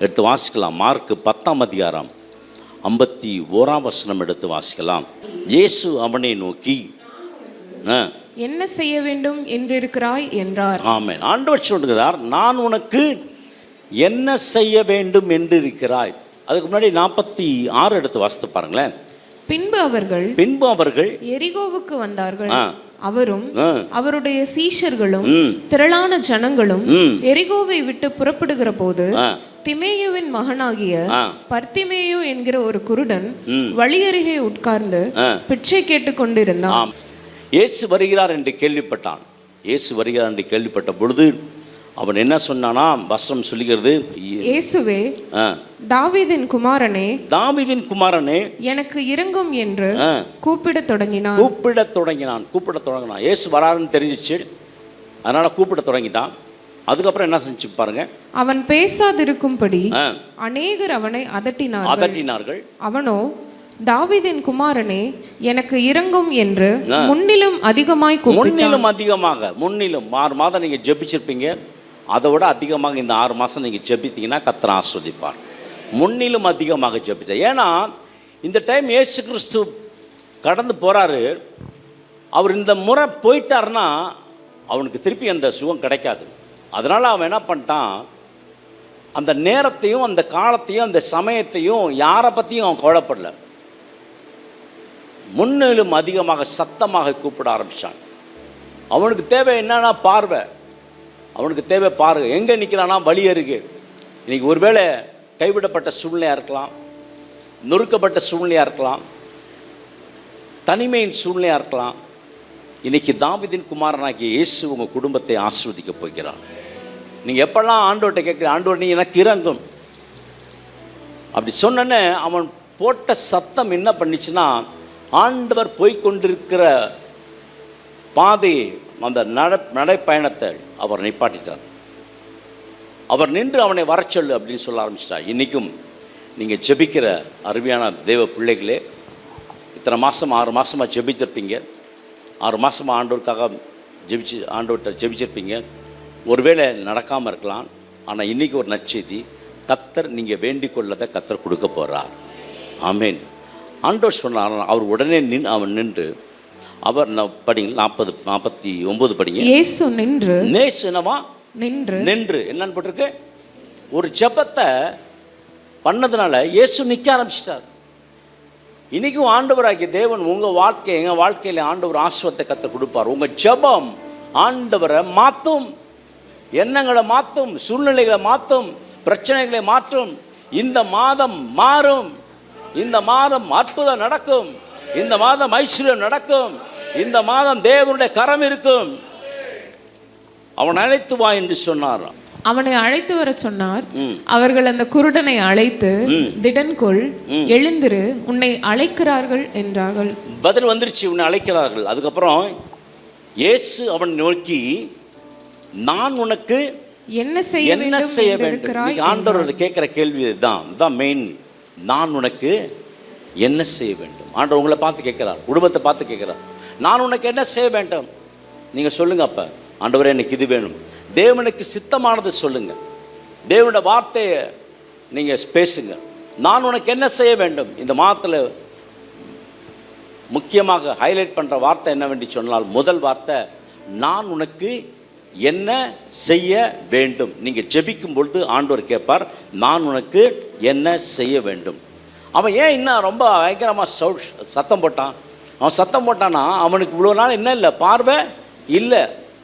எடுத்து வாசிக்கலாம். மார்க் 10ஆம் அதிகாரம் 51ஆம் வசனம் எடுத்து வாசிக்கலாம். இயேசு அவனை நோக்கி என்ன செய்ய வேண்டும் என்றிருக்கிறாய் என்றார். ஆமென். ஆண்டவர் சொல்கிறார், நான் உனக்கு என்ன செய்ய வேண்டும் என்று இருக்கிறாய். அதுக்கு முன்னாடி 46 எடுத்து வாசித்து பாருங்களேன். பின்பு அவர்கள் எரிகோவுக்கு வந்தார்கள். அவரும் அவருடைய சீஷர்களும் திரளான ஜனங்களும் எரிகோவை விட்டு புறப்படுகிற போது திமேயுவின் மகனாகிய பர்த்திமேயு என்கிற ஒரு குருடன் வழியருகே உட்கார்ந்து பிச்சை கேட்டுக் கொண்டிருந்தான். இயேசு வருகிறார் என்று கேள்விப்பட்டான். இயேசு வருகிறார் என்று கேள்விப்பட்ட பொழுது அவன் என்ன சொன்னானா? வசனம் சொல்லுகிறது, இயேசுவே, தாவீதின் குமாரனே எனக்கு இரங்கும் என்று கூப்பிடத் தொடங்கினான். இயேசு வராருன்னு தெரிஞ்சிச்சு, அதனால கூப்பிட தொடங்கிட்டான். அதுக்கப்புறம் என்ன செஞ்சு பாருங்க, அவன் பேசாதிருக்கும்படி அநேகர் அவனை அதட்டினார்கள். அவனோ, தாவீதின் குமாரனே எனக்கு இரங்கும் என்று முன்னிலும் அதிகமாக 6 மாதம் நீங்க ஜெபிச்சிருப்பீங்க. அதை விட அதிகமாக இந்த 6 மாதம் நீங்கள் ஜெபித்தீங்கன்னா கர்த்தர் ஆஸ்வதிப்பார். முன்னிலும் அதிகமாக ஜெபித்த. ஏன்னா இந்த டைம் இயேசு கிறிஸ்து கடந்து போகிறாரு. அவர் இந்த முறை போயிட்டார்னா அவனுக்கு திருப்பி அந்த சுகம் கிடைக்காது. அதனால் அவன் என்ன பண்ணிட்டான், அந்த நேரத்தையும் அந்த காலத்தையும் அந்த சமயத்தையும் யாரை பற்றியும் அவன் கவலைப்படல. முன்னிலும் அதிகமாக சத்தமாக கூப்பிட ஆரம்பித்தான். அவனுக்கு தேவை என்னன்னா பார்வை. அவனுக்கு தேவை பாருங்க, எங்கே நிற்கிறானா வழி அருகே. இன்றைக்கி ஒருவேளை கைவிடப்பட்ட சூழ்நிலையாக இருக்கலாம், நொறுக்கப்பட்ட சூழ்நிலையாக இருக்கலாம், தனிமையின் சூழ்நிலையாக இருக்கலாம். இன்றைக்கி தாவீதின் குமாரனாகிய இயேசு உங்கள் குடும்பத்தை ஆசீர்வதிக்க போகிறார். நீங்கள் எப்பெல்லாம் ஆண்டவர்கிட்ட கேட்குற, ஆண்டவர் நீ எனக்கு இறங்கும் அப்படி சொன்னோன்னே அவன் போட்ட சத்தம் என்ன பண்ணிச்சுன்னா, ஆண்டவர் போய்கொண்டிருக்கிற பாதையை, அந்த நடைப்பயணத்தை அவர் நிப்பாட்டிட்டார். அவர் நின்று அவனை வர சொல்லு அப்படின்னு சொல்ல ஆரம்பிச்சிட்டார். இன்றைக்கும் நீங்கள் ஜெபிக்கிற அருமையான தேவ பிள்ளைகளே, இத்தனை மாதம் 6 மாதமாக ஜெபித்திருப்பீங்க. 6 மாதமாக ஆண்டவருக்காக ஆண்டவர்கிட்ட ஜெபிச்சிருப்பீங்க. ஒருவேளை நடக்காமல் இருக்கலாம். ஆனால் இன்றைக்கி ஒரு நற்செய்தி, கர்த்தர் நீங்கள் வேண்டிக் கொள்ளதை கர்த்தர் கொடுக்க போகிறார். ஆமேன். ஆண்டவர் சொன்னார். அவர் உடனே அவன் நின்று அவர் படிங்க 49 படிங்க. இயேசு நின்று என்னன்னு போட்டிருக்கு, ஒரு ஜெபத்தை பண்ணதுனால இயேசு நிற்க ஆரம்பிச்சிட்டார். இன்றைக்கும் ஆண்டவராகிய தேவன் உங்கள் வாழ்க்கை, எங்கள் வாழ்க்கையில் ஆண்டவர் ஆசீர்வாதத்தை கர்த்தர் கொடுப்பார். உங்கள் ஜெபம் ஆண்டவரை மாற்றும், எண்ணங்களை மாற்றும், சூழ்நிலைகளை மாற்றும், பிரச்சனைகளை மாற்றும். இந்த மாதம் மாறும். இந்த மாதம் அற்புதம் நடக்கும். இந்த மாதம் ஐஸ்வர்யம் நடக்கும். இந்த மாதம் தேவனுடைய கரம் இருக்கும். அவன் அழைத்து வா என்று சொன்னார். அவனை அழைத்து வர சொன்னார். அவர்கள் அந்த குருடனை அழைத்து, திடன்கொள், எழுந்திரு, உன்னை அழைக்கிறார்கள் என்றார்கள். பதில் வந்துருச்சு, உன்னை அழைக்கிறார்கள். அதுக்கப்புறம் இயேசு அவன் நோக்கி, நான் உனக்கு என்ன செய்ய வேண்டும்? ஆண்டவர் கேட்கிற கேள்வி தான் மெயின். நான் உனக்கு என்ன செய்ய வேண்டும்? ஆண்டவர் உங்களை பார்த்து கேட்கிறார், குடும்பத்தை பார்த்து கேட்கிறார், நான் உனக்கு என்ன செய்ய வேண்டும்? நீங்கள் சொல்லுங்க. அப்போ ஆண்டவரே எனக்கு இது வேணும். தேவனுக்கு சித்தமானது சொல்லுங்க. தேவனுடைய வார்த்தையை நீங்கள் பேசுங்க. நான் உனக்கு என்ன செய்ய வேண்டும்? இந்த மாதத்தில் முக்கியமாக ஹைலைட் பண்ணுற வார்த்தை என்னவென்று சொன்னால், முதல் வார்த்தை நான் உனக்கு என்ன செய்ய வேண்டும். நீங்கள் ஜெபிக்கும் பொழுது ஆண்டவர் கேட்பார், நான் உனக்கு என்ன செய்ய வேண்டும். அவன் ஏன் இன்னும் ரொம்ப பயங்கரமாக சத்தம் போட்டான்? அவன் சத்தம் போட்டான்னா அவனுக்கு இவ்வளோ நாள் என்ன இல்லை, பார்வை இல்லை.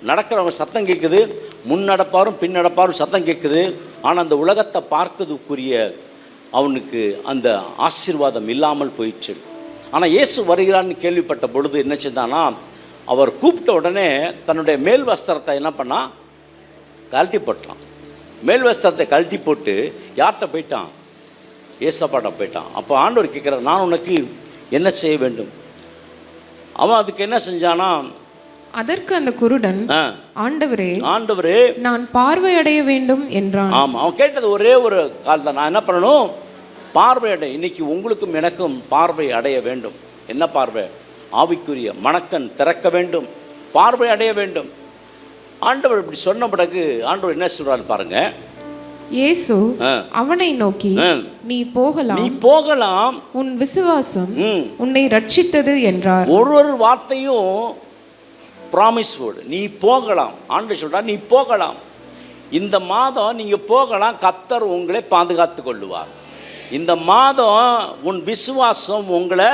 நடக்கிறவங்க சத்தம் கேட்குது, முன் நடப்பாரும் பின் நடப்பாரும் சத்தம் கேட்குது. ஆனால் அந்த உலகத்தை பார்க்கறதுக்குரிய அவனுக்கு அந்த ஆசீர்வாதம் இல்லாமல் போயிடுச்சு. ஆனால் இயேசு வருகிறான்னு கேள்விப்பட்ட பொழுது என்ன செஞ்சானா, அவர் கூப்பிட்ட உடனே தன்னுடைய மேல் வஸ்திரத்தை என்ன பண்ணா, கழட்டி போட்டான். மேல் வஸ்திரத்தை கழட்டி போட்டு யார்கிட்ட போயிட்டான்? ஏசப்பாட்ட போயிட்டான். அப்போ ஆண்டவர் கேட்குறார், நான் உனக்கு என்ன செய்ய வேண்டும்? அவன் அதுக்கு என்ன செஞ்சானா, அதற்கு அந்த குருடன், ஆண்டவரே நான் பார்வையடைய வேண்டும் என்றான். ஆமாம், அவன் கேட்டது ஒரே ஒரு கால் தான், நான் என்ன பண்ணணும்? பார்வையடை. இன்னைக்கு உங்களுக்கும் எனக்கும் பார்வை அடைய வேண்டும். என்ன பார்வை? ஆவிக்குரிய மனக்கண் திறக்க வேண்டும், பார்வை அடைய வேண்டும். ஆண்டவர் இப்படி சொன்ன பிறகு ஆண்டவர் என்ன சொல்கிறார் பாருங்க. இயேசு அவனை நோக்கி, நீ போகலாம், உன் விசுவாசம் உன்னை ரட்சித்தது என்றார். ஒரு வார்த்தையும் ப்ராமிஸ் வேர்டு. நீ போகலாம். ஆண்டவர் சொல்றார், நீ போகலாம். இந்த மாதம் நீங்க போகலாம், கர்த்தர் உங்களை பாதுகாத்து கொள்ளுவார். இந்த மாதம் உன் விசுவாசம் உங்களை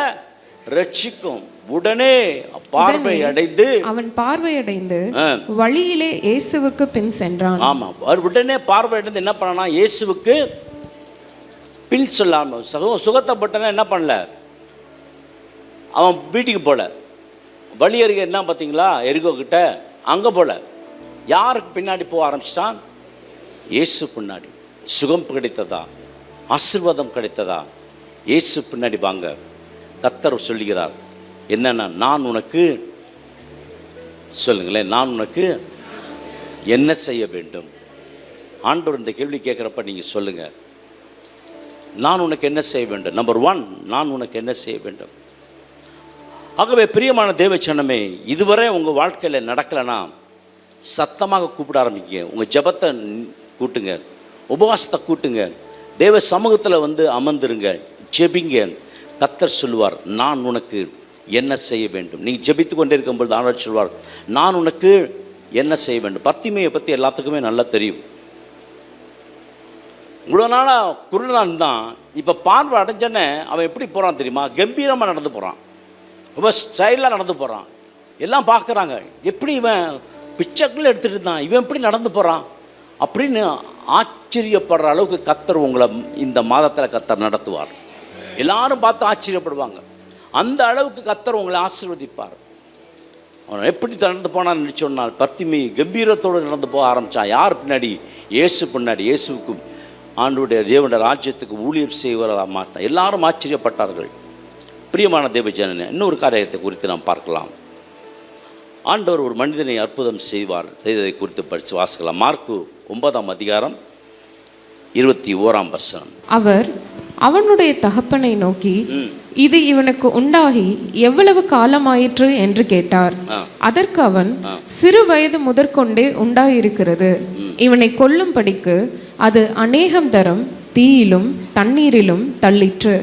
ரட்சிக்கும். உடனே அவன் பார்வையடைந்து வழியிலே இயேசுவுக்கு பின் சென்றான். ஆமா, உடனே பார்வையடைந்து என்ன பண்ணா, இயேசுவுக்கு பின் சொல்லாம சுகத்தப்பட்டன என்ன பண்ணல, அவன் வீட்டுக்கு போல. வழி அருகே என்ன பார்த்தீங்களா, எரிகோ கிட்ட அங்கே போல. யாருக்கு பின்னாடி போக ஆரம்பிச்சிட்டான்? இயேசு பின்னாடி. சுகம் கிடைத்ததா, ஆசீர்வாதம் கிடைத்ததா? இயேசு பின்னாடி வாங்க. கர்த்தர் சொல்லுகிறார் என்னன்னா, நான் உனக்கு, சொல்லுங்களேன், நான் உனக்கு என்ன செய்ய வேண்டும்? ஆண்டவர் இந்த கேள்வி கேட்குறப்ப நீங்கள் சொல்லுங்கள், நான் உனக்கு என்ன செய்ய வேண்டும்? நம்பர் 1, நான் உனக்கு என்ன செய்ய வேண்டும்? ஆகவே பிரியமான தேவச்சனமே, இதுவரை உங்கள் வாழ்க்கையில் நடக்கலைன்னா சத்தமாக கூப்பிட ஆரம்பிங்க. உங்கள் ஜெபத்தை கூட்டுங்க, உபவாசத்தை கூட்டுங்க, தேவ சமூகத்தில் வந்து அமர்ந்துருங்க, ஜெபிங்க. கர்த்தர் சொல்லுவார், நான் உனக்கு என்ன செய்ய வேண்டும். நீங்கள் ஜெபித்து கொண்டே இருக்கும்போது ஆண்டவர் சொல்வார், நான் உனக்கு என்ன செய்ய வேண்டும். பர்த்திமையை பற்றி எல்லாத்துக்குமே நல்லா தெரியும். இவ்வளோ நாளாக குருடனான் தான், இப்போ பார்வை அடைஞ்சோன்னே அவன் எப்படி போகிறான் தெரியுமா? கம்பீரமாக நடந்து போகிறான், ரொம்ப ஸ்டைலாக நடந்து போகிறான். எல்லாம் பார்க்குறாங்க, எப்படி இவன் பிச்சைக்குள்ளே எடுத்துகிட்டு இருந்தான், இவன் எப்படி நடந்து போகிறான் அப்படின்னு ஆச்சரியப்படுற அளவுக்கு கர்த்தர் உங்களை இந்த மாதத்தில் கர்த்தர் நடத்துவார். எல்லாரும் பார்த்து ஆச்சரியப்படுவாங்க. அந்த அளவுக்கு கர்த்தர் உங்களை ஆசீர்வதிப்பார். அவன் எப்படி நடந்து போனான்னு சொன்னால், பர்த்திமை கம்பீரத்தோடு நடந்து போக ஆரம்பித்தான். யார் பின்னாடி? இயேசு பின்னாடி. இயேசுக்கும் ஆண்டவருடைய தேவனுடைய ராஜ்யத்துக்கு ஊழியம் செய்வதாக மாட்டான். எல்லாரும் ஆச்சரியப்பட்டார்கள். பிரியமான தேவஜனனே, இன்னொரு காரியத்தை குறித்து நாம் பார்க்கலாம். ஆண்டவர் ஒரு மனிதனை அற்புதம் செய்ததை குறித்து படித்து வாசிக்கலாம். மார்க்கு 9ஆம் அதிகாரம் 21ஆம் வசனம். அவர் அவனுடைய தகப்பனை நோக்கி, இது இவனுக்கு உண்டாகி எவ்வளவு காலமாயிற்று என்று கேட்டார். அதற்கு அவன், சிறு வயது முதற்கொண்டே உண்டாயிருக்கிறது. இவனை கொல்லும்படிக்கு அது அநேகம் தரம் தீயிலும் தண்ணீரிலும் தள்ளிற்று.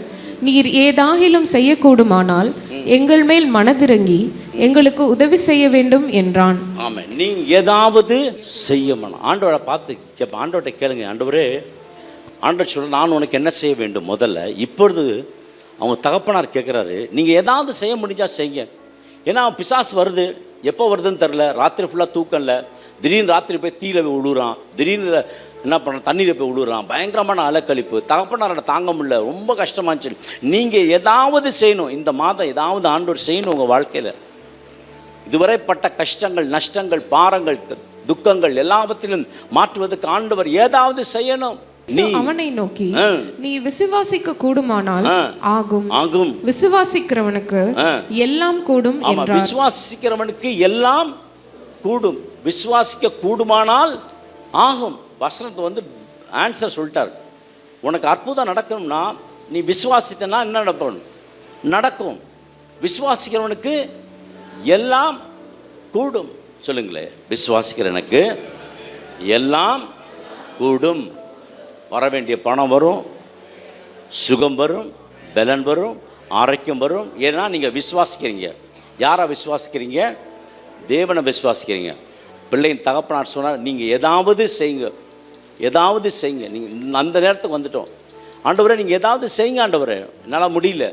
நீர் ஏதாகிலும் செய்யக்கூடுமானால் எங்கள் மேல் மனதிறங்கி எங்களுக்கு உதவி செய்ய வேண்டும் என்றான். ஆமாம், நீ ஏதாவது செய்யணும். ஆண்டவரை பார்த்து ஆண்டவர்கிட்ட கேளுங்க, ஆண்டவரே, ஆண்டவர் சொல்ல, நான் உனக்கு என்ன செய்ய வேண்டும் முதல்ல. இப்பொழுது அவங்க தகப்பனார் கேட்குறாரு, நீங்கள் ஏதாவது செய்ய முடிஞ்சால் செய்யுங்க. ஏன்னா அவன் பிசாசு வருது, எப்போ வருதுன்னு தெரில. ராத்திரி ஃபுல்லாக தூக்கம் இல்லை. திடீர்னு ராத்திரி போய் தீயில போய் விழுறான், திடீர்னு என்ன பண்ண தண்ணியில் போய் விழுறான். பயங்கரமான அலக்கழிப்பு. தகப்பனாரை தாங்க முடியல, ரொம்ப கஷ்டமாச்சு. நீங்கள் ஏதாவது செய்யணும். இந்த மாதம் ஏதாவது ஆண்டவர் செய்யணும் உங்கள் வாழ்க்கையில். இதுவரை பட்ட கஷ்டங்கள், நஷ்டங்கள், பாரங்கள், துக்கங்கள் எல்லாவற்றிலும் மாற்றுவதற்கு ஆண்டவர் ஏதாவது செய்யணும். நீ அவனை நோக்கி, நீ விசுவாசிக்க கூடுமானால் ஆகும், விசுவாசிக்கிறவனுக்கு எல்லாம் கூடும் என்றார். விசுவாசிக்கிறவனுக்கு எல்லாம் கூடும், விசுவாசிக்க கூடுமானால் ஆகும். வசனத்தை வந்து ஆன்சர் சொல்லிட்டார். உனக்கு அற்புதம் நடக்கணும்னா நீ விசுவாசித்தனா என்ன நடக்கும்? விசுவாசிக்கிறவனுக்கு எல்லாம் கூடும். சொல்லுங்களேன், விசுவாசிக்கிறவனுக்கு எல்லாம் கூடும். வர வேண்டிய பணம் வரும், சுகம் வரும், பலன் வரும், ஆரோக்கியம் வரும். ஏன்னா நீங்கள் விசுவாசிக்கிறீங்க. யாரை விசுவாசிக்கிறீங்க? தேவனை விசுவாசிக்கிறீங்க. பிள்ளையின் தகப்பனார் சொன்னார், நீங்கள் ஏதாவது செய்யுங்க, ஏதாவது செய்யுங்க. நீங்கள் அந்த நேரத்துக்கு வந்துட்டோம். ஆண்டவரே, நீங்கள் ஏதாவது செய்யுங்க ஆண்டவரே, என்னால் முடியல,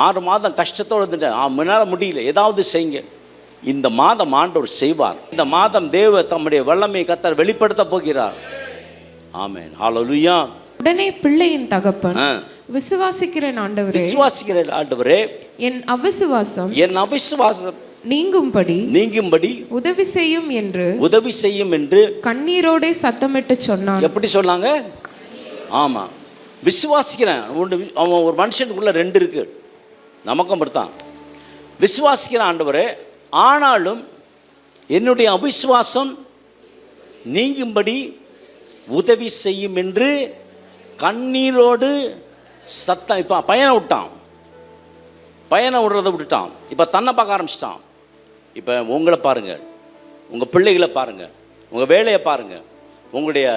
6 மாதம் கஷ்டத்தோடு இருந்துட்டேன், என்னால் முடியல, ஏதாவது செய்யுங்க. இந்த மாதம் ஆண்டவர் செய்வார். இந்த மாதம் தேவ தம்முடைய வல்லமையை கர்த்தர் வெளிப்படுத்த போகிறார். ஆமென், ஹல்லேலூயா. உடனே பிள்ளையின் தகப்பன், விசுவாசிக்கிறேன் ஆண்டவரே, என் அவிசுவாசம் நீங்கும்படி உதவி செய்யும் என்று கண்ணீரோட சத்தமிட்டு சொன்னான். எப்படி சொன்னாங்க? ஆமா, விசுவாசிக்கிறேன். அவன் ஒரு மனுஷனுக்குள்ள 2 இருக்கு. நமக்கும் அப்படித்தான். விசுவாசிக்கிறேன் ஆண்டவரே, ஆனாலும் என்னுடைய அவிசுவாசம் நீங்கும்படி உதவி செய்யும் என்று கண்ணீரோடு சத்தம். இப்போ பையனை விட்டுட்டான். இப்போ தன்னை பார்க்க ஆரம்பிச்சிட்டான். இப்போ உங்களை பாருங்கள், உங்கள் பிள்ளைகளை பாருங்கள், உங்கள் வேலையை பாருங்கள், உங்களுடைய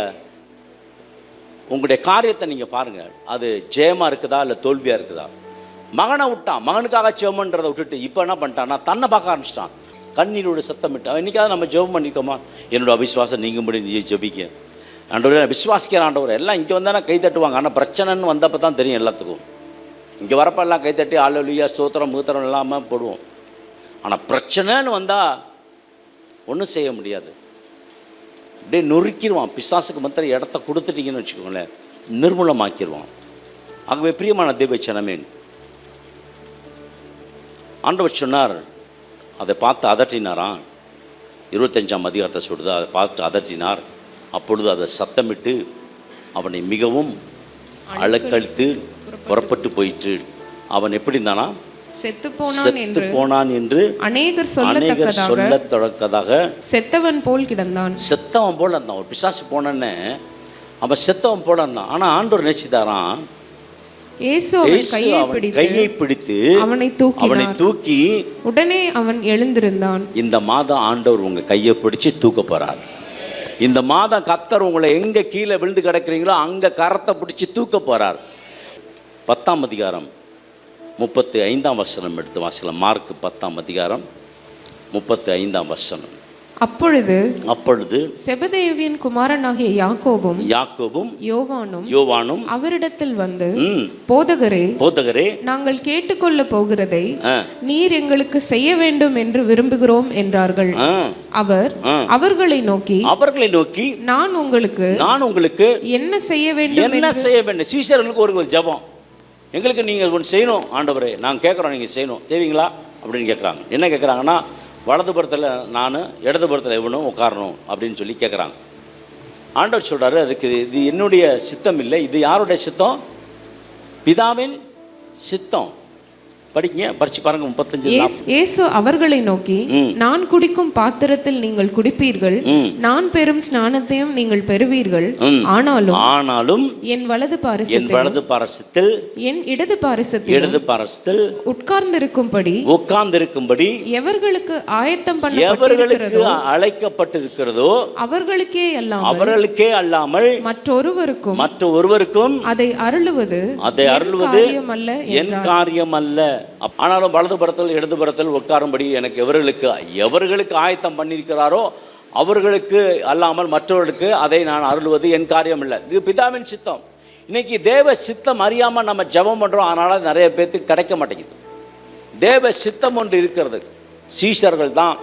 உங்களுடைய காரியத்தை நீங்கள் பாருங்கள், அது ஜெயமாக இருக்குதா இல்லை தோல்வியாக இருக்குதா. மகனை விட்டான், மகனுக்காக ஜெபம்ன்றதை விட்டுட்டு இப்போ என்ன பண்ணிட்டான்னா தன்னை பார்க்க ஆரம்பிச்சிட்டான். கண்ணீரோட சத்தமிட்டு அவன் என்றைக்காவது நம்ம ஜெபம் பண்ணிக்கோமா, என்னோட அவிசுவாசம் நீங்கும்படி நீ ஜெபிக்க ஆண்டவரே, விசுவாசிக்கிற ஆண்டவர். எல்லாம் இங்கே வந்தால் கை தட்டுவாங்க, ஆனால் பிரச்சனைன்னு வந்தப்போ தான் தெரியும் எல்லாத்துக்கும். இங்கே வரப்போ எல்லாம் கை தட்டி அல்லேலூயா ஸ்தோத்திரம் மூத்திரம் இல்லாமல் போடுவோம். ஆனால் பிரச்சனைன்னு வந்தால் ஒன்றும் செய்ய முடியாது, அப்படியே நொறுக்கிடுவான். பிசாசுக்கு மாத்திரம் இடத்த கொடுத்துட்டீங்கன்னு வச்சுக்கோங்களேன், நிர்மூலமாக்கிடுவான். ஆகவே பிரியமான தேவ ஜனமே, ஆண்டவர் சொன்னார், அதை பார்த்து அதட்டினாராம். 25ஆம் அதிகாரத்தை சொல்லுது, அதை பார்த்து அதட்டினார். அப்பொழுது அதை சத்தமிட்டு அவனை மிகவும் அலக்கழித்து புறப்பட்டு போயிற்று. அவன் எப்படி இருந்தானா, செத்து போனான் என்று அநேகர் சொல்லத்தக்கதாக செத்தவன் போல் கிடந்தான். செத்தவன் போல இருந்தான். ஒரு பிசாசு போனன்னு அவன் செத்தவன் போல இருந்தான். ஆனால் ஆண்டவர் நினைச்சுதாரான், கையை பிடித்து அவனை தூக்கி உடனே அவன் எழுந்திருந்தான். இந்த மாதம் ஆண்டவர் உங்க கையை பிடிச்சு தூக்க போறார். இந்த மாதம் கர்த்தர் உங்களை எங்க கீழே விழுந்து கிடக்கிறீங்களோ அங்க கரத்தை பிடிச்சி தூக்க போறார். 10ஆம் அதிகாரம் 35ஆம் வசனம் எடுத்து வாசிக்கலாம். மார்க் 10ஆம் அதிகாரம் 35ஆம் வசனம். அப்பொழுது செபதேவின் குமாரனாகிய யாக்கோபும் யோவானும் அவரிடத்தில் வந்து, போதகரே, நாங்கள் கேட்டுக்கொள்ள போகிறதை நீர் எங்களுக்கு செய்ய வேண்டும் என்று விரும்புகிறோம் என்றார்கள். அவர் அவர்களை நோக்கி நான் உங்களுக்கு என்ன செய்ய வேண்டும். சீஷர்களுக்கு ஒரு ஜெபம், எங்களுக்கு நீங்கள் ஒன்று செய்யணும் ஆண்டவரே, நாங்கள் கேட்குறோம், நீங்கள் செய்யணும், செய்வீங்களா அப்படின்னு கேட்குறாங்க. என்ன கேட்குறாங்கன்னா, வலதுபுறத்தில் நான், இடதுபுறத்தில் இவனும் உட்காரணும் அப்படின்னு சொல்லி கேட்குறாங்க. ஆண்டவர் சொல்கிறாரு, அதுக்கு இது என்னுடைய சித்தம் இல்லை, இது யாருடைய சித்தம், பிதாவின் சித்தம். படிச்சு பாருங்க 35. இயேசு அவர்களை நோக்கி, நான் குடிக்கும் பாத்திரத்தில் நீங்கள் குடிப்பீர்கள், நான் பெறும் ஸ்நானத்தையும் நீங்கள் பெறுவீர்கள். ஆனாலும் என் வலது பாரசத்தில் என் இடது பாரசத்தில் உட்கார்ந்திருக்கும்படி எவர்களுக்கு ஆயத்தம் பண்ணப்பட்டிருக்கிறதோ, அழைக்கப்பட்டிருக்கிறதோ அவர்களுக்கே அல்லாமல் மற்றொருவருக்கும் அதை அருளுவது என் காரியம் அல்ல. ஆனாலும் வலதுபுறத்தில் இடதுபுறத்தில் உட்காரும்படி எனக்கு எவர்களுக்கு ஆயத்தம் பண்ணியிருக்கிறாரோ அவர்களுக்கு அல்லாமல் மற்றவர்களுக்கு அதை நான் அருள்வது என் காரியம் இல்லை. இது பிதாவின் சித்தம். இன்னைக்கு தேவ சித்தம் அறியாமல் நம்ம ஜெபம் பண்ணுறோம், அதனால் நிறைய பேர்த்துக்கு கிடைக்க மாட்டேங்குது. தேவ சித்தம் ஒன்று இருக்கிறது. சீஷர்கள் தான்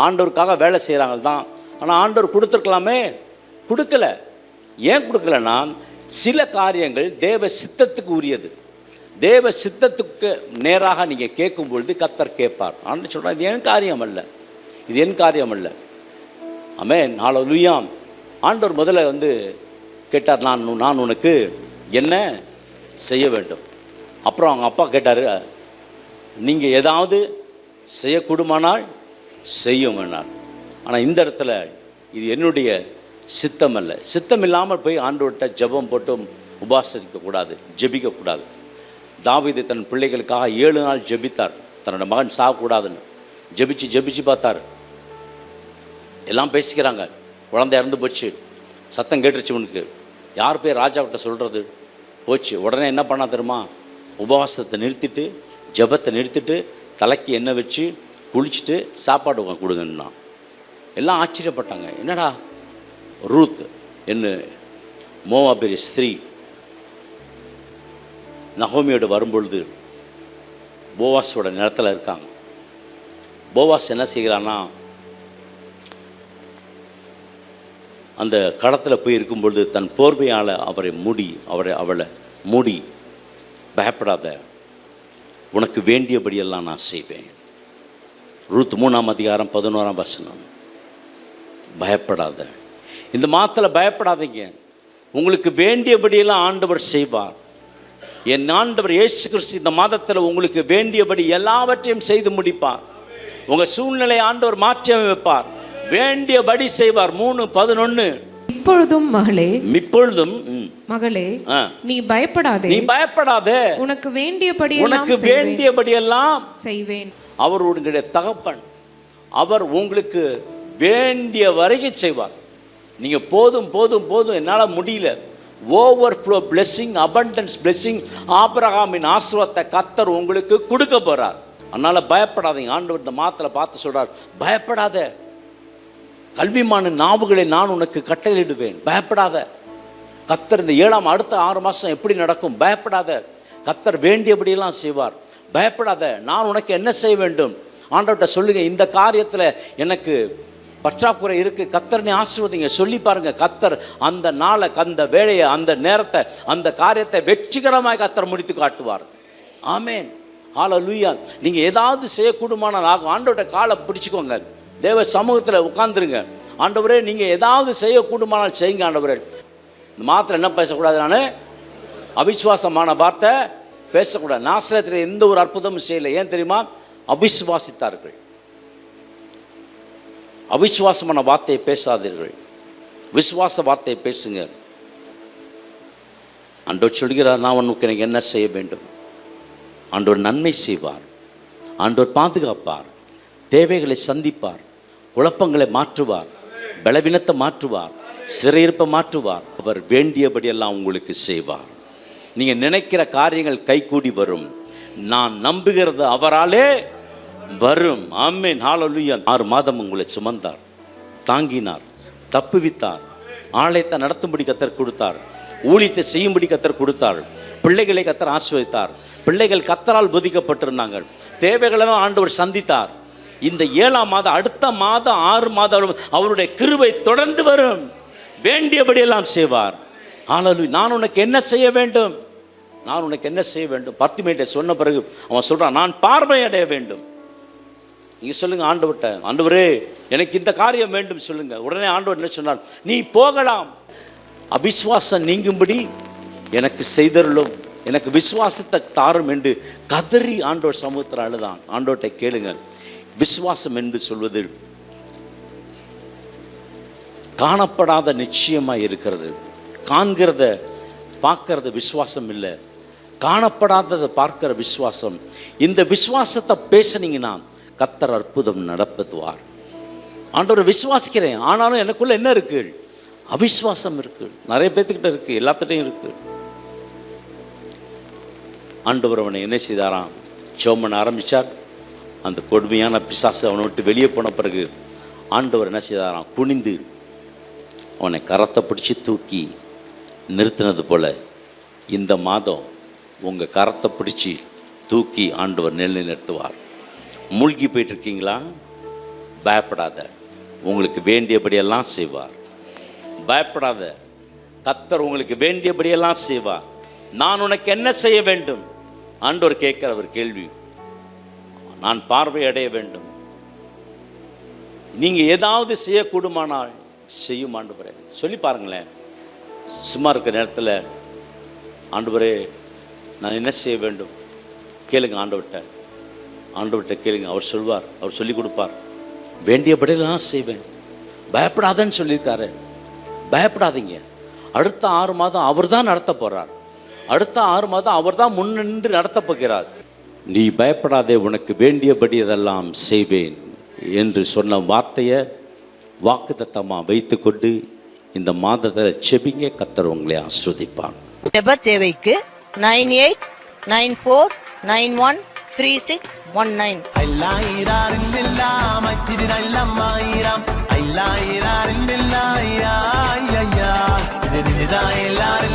ஆண்டவருக்காக வேலை செய்கிறாங்க தான், ஆனால் ஆண்டவர் கொடுத்துருக்கலாமே, கொடுக்கல. ஏன் கொடுக்கலன்னா, சில காரியங்கள் தேவ சித்தத்துக்கு உரியது. தேவ சித்தத்துக்கு நேராக நீங்கள் கேட்கும் பொழுது கர்த்தர் கேட்பார். ஆண்டு சொல்கிறார், இது என் காரியம் அல்ல. ஆமென், ஹல்லேலூயா. ஆண்டவர் முதல்ல வந்து கேட்டார், நான் உனக்கு என்ன செய்ய வேண்டும். அப்புறம் அவங்க அப்பா கேட்டார், நீங்கள் ஏதாவது செய்யக்கூடுமானால் செய்யும் வேணால். ஆனால் இந்த இடத்துல இது என்னுடைய சித்தம் அல்ல. சித்தம் இல்லாமல் போய் ஆண்டவர்கிட்ட ஜெபம் போட்டு உபாசிக்கக்கூடாது, ஜெபிக்கக்கூடாது. தாவீது தன் பிள்ளைகளுக்காக 7 நாள் ஜெபித்தார், தன்னோட மகன் சாகக்கூடாதுன்னு. ஜெபிச்சு பார்த்தார். எல்லாம் பேசிக்கிறாங்க, குழந்தை இறந்து போச்சு, சத்தம் கேட்டுருச்சு. உனக்கு யார் போய் ராஜாக்கிட்ட சொல்கிறது, போச்சு. உடனே என்ன பண்ணா தெரியுமா, உபவாசத்தை நிறுத்திட்டு, ஜெபத்தை நிறுத்திட்டு, தலைக்கு எண்ணெய் வச்சு குளிச்சுட்டு சாப்பாடு கொடுங்கன்னா. எல்லாம் ஆச்சரியப்பட்டாங்க. என்னடா, ரூத் என்ன மோவாபிய ஸ்திரீ நகோமியோடு வரும்பொழுது போவாஸோட நிலத்தில் இருக்காங்க. போவாஸ் என்ன செய்கிறான்னா, அந்த களத்தில் போய் இருக்கும்பொழுது தன் போர்வையால் அவளை மூடி, பயப்படாத, உனக்கு வேண்டியபடியெல்லாம் நான் செய்வேன். ரூத் 3ஆம் அதிகாரம் 11ஆம் வசனம். பயப்படாத. இந்த மாதத்தில் பயப்படாதீங்க, உங்களுக்கு வேண்டியபடியெல்லாம் ஆண்டவர் செய்வார். என் ஆண்டவர் இயேசு கிறிஸ்து இந்த மாதத்தில் உங்களுக்கு வேண்டியபடி எல்லாவற்றையும் செய்து முடிப்பார். உங்கள் சூழ்நிலை ஆண்டவர் மாற்றி வைப்பார், வேண்டியபடி செய்வார். 3:11. இப்பொழுதும் மகளே, நீ பயப்படாதே, உனக்கு வேண்டியபடியெல்லாம் செய்வேன். அவருடைய தகப்பன், அவர் உங்களுக்கு வேண்டிய வரைக்கும் செய்வார். நீங்கள் போதும் என்னால் முடியல, ஓவர்ஃப்ளோ பிளெஸிங், அபண்டன்ஸ் பிளெஸிங், ஆபிரகாமின் ஆசீர்வாதத்தை கர்த்தர் உங்களுக்கு கொடுக்க போறார். அதனால பயப்படாதீங்க. ஆண்டவர் இந்த மாத்திரை பார்த்து சொல்றார், பயப்படாத, கல்விமான நாவுகளை நான் உனக்கு கட்டளையிடுவேன், பயப்படாத. கர்த்தர் இந்த 7ஆம் அடுத்த 6 மாதம் எப்படி நடக்கும், பயப்படாத. கர்த்தர் வேண்டியபடியெல்லாம் செய்வார், பயப்படாத. நான் உனக்கு என்ன செய்ய வேண்டும் ஆண்டவர்கிட்ட சொல்லுங்க. இந்த காரியத்தில் எனக்கு பற்றாக்குறை இருக்குது, கர்த்தர் நீ ஆசீர்வதிங்க சொல்லி பாருங்க. கர்த்தர் அந்த நாளை, அந்த வேலையை, அந்த நேரத்தை, அந்த காரியத்தை வெற்றிகரமாக கர்த்தர் முடித்து காட்டுவார். ஆமேன், ஹல்லேலூயா. நீங்கள் ஏதாவது செய்யக்கூடுமானால் ஆண்டவர்கிட்ட காலை பிடிச்சிக்கோங்க, தேவ சமூகத்தில் உட்காந்துருங்க. ஆண்டவரே நீங்கள் ஏதாவது செய்யக்கூடுமானால் செய்யுங்க ஆண்டவரே. இந்த மாத்திரம் என்ன பேசக்கூடாது, நான் அவிசுவாசமான வார்த்தை பேசக்கூடாது. நாசரேத்தில் எந்த ஒரு அற்புதமும் செய்யலை. ஏன் தெரியுமா? அவிசுவாசித்தார்கள். அவிசுவாசமான வார்த்தையை பேசாதீர்கள், விசுவாச வார்த்தையை பேசுங்க. ஆண்டவர் சொல்கிறார், நான் உனக்கு எனக்கு என்ன செய்ய வேண்டும். ஆண்டவர் நன்மை செய்வார், ஆண்டவர் பாதுகாப்பார், தேவைகளை சந்திப்பார், குழப்பங்களை மாற்றுவார், பலவீனத்தை மாற்றுவார், சிறையிருப்பை மாற்றுவார். அவர் வேண்டியபடியெல்லாம் உங்களுக்கு செய்வார். நீங்கள் நினைக்கிற காரியங்கள் கைகூடி வரும். நான் நம்புகிறது அவராலே வரும். ஆமென், ஹல்லேலூயா. 6 மாதம் உங்களை சுமந்தார், தாங்கினார், தப்புவித்தார், ஆலயத்தை நடத்தும்படி கர்த்தர் கொடுத்தார், ஊழியத்தை செய்யும்படி கர்த்தர் கொடுத்தார், பிள்ளைகளை கர்த்தர் ஆசீர்வதித்தார், பிள்ளைகள் கர்த்தரால் போதிக்கப்பட்டிருந்தாங்க, தேவைகளெல்லாம் ஆண்டவர் சந்தித்தார். இந்த 7ஆம் மாதம், அடுத்த மாதம் 6 மாதம் அவருடைய கிருபை தொடர்ந்து வரும், வேண்டியபடியெல்லாம் செய்வார். ஹல்லேலூயா. நான் உனக்கு என்ன செய்ய வேண்டும், நான் உனக்கு என்ன செய்ய வேண்டும். பர்த்திமேயிட்ட சொன்ன பிறகு அவன் சொல்கிறான், நான் பார்வை அடைய வேண்டும். நீங்கள் சொல்லுங்கள் ஆண்டவர்கிட்ட, ஆண்டவரே எனக்கு இந்த காரியம் வேண்டும் சொல்லுங்கள். உடனே ஆண்டவர் என்ன சொன்னார், நீ போகலாம், அவிசுவாசம் நீங்கும்படி எனக்கு செய்தருளும், எனக்கு விசுவாசத்தை தாரும் என்று கதறி ஆண்டவர் சமூகத்தில் அழுதான். ஆண்டவர்கிட்ட கேளுங்க. விசுவாசம் என்று சொல்வது காணப்படாத நிச்சயமாக இருக்கிறது. காண்கிறத பார்க்கறது விசுவாசம் இல்லை, காணப்படாததை பார்க்கிற விசுவாசம். இந்த விசுவாசத்தை பேசுனீங்கன்னா கர்த்தர் அற்புதம் நடத்துவார். ஆண்டவரை விசுவாசிக்கிறேன், ஆனாலும் எனக்குள்ள என்ன இருக்கு, அவிசுவாசம் இருக்கு. நிறைய பேர்த்துக்கிட்ட இருக்கு, எல்லாத்துட்டையும் இருக்கு. ஆண்டவர் அவனை என்ன செய்தாராம், ஜெபம் ஆரம்பித்தார். அந்த கொடுமையான பிசாசு அவனை விட்டு வெளியே போன பிறகு ஆண்டவர் என்ன செய்தாராம், குனிந்து அவனை கரத்தை பிடிச்சி தூக்கி நிறுத்தினது போல இந்த மாதம் உங்கள் கரத்தை பிடிச்சி தூக்கி ஆண்டவர் நிறுத்துவார். மூழ்கி போயிட்டுருக்கீங்களா, பயப்படாத, உங்களுக்கு வேண்டியபடியெல்லாம் செய்வார். பயப்படாத, கர்த்தர் உங்களுக்கு வேண்டியபடியெல்லாம் செய்வார். நான் உனக்கு என்ன செய்ய வேண்டும் ஆண்டவர் கேட்கிற ஒரு கேள்வி. நான் பார்வை அடைய வேண்டும். நீங்கள் ஏதாவது செய்யக்கூடுமானால் செய்யும் ஆண்டவரே சொல்லி பாருங்களேன். சும்மா இருக்கிற நேரத்தில் ஆண்டவரே நான் என்ன செய்ய வேண்டும் கேளுங்க ஆண்டவர்கிட்ட. ஆண்டவர்கிட்ட கேளுங்க, அவர் சொல்வார், அவர் சொல்லி கொடுப்பார். வேண்டியபடியெல்லாம் செய்வேன். பயப்படாதன்னு சொல்லியிருக்காரு, பயப்படாதீங்க. அடுத்த 6 மாதம் அவர் தான் நடத்த போகிறார். அடுத்த 6 மாதம் அவர் தான் முன்னின்று நடத்த போகிறார். நீ பயப்படாதே, உனக்கு வேண்டியபடி இதெல்லாம் செய்வேன் என்று சொன்ன வார்த்தையை வாக்குத்தத்தமாக வைத்துக்கொண்டு இந்த மாதத்தில் செபிங்க. கர்த்தர் உங்களை ஆசீர்வதிப்பார். ஜெப தேவைக்கு 9894913619. எல்லாரும்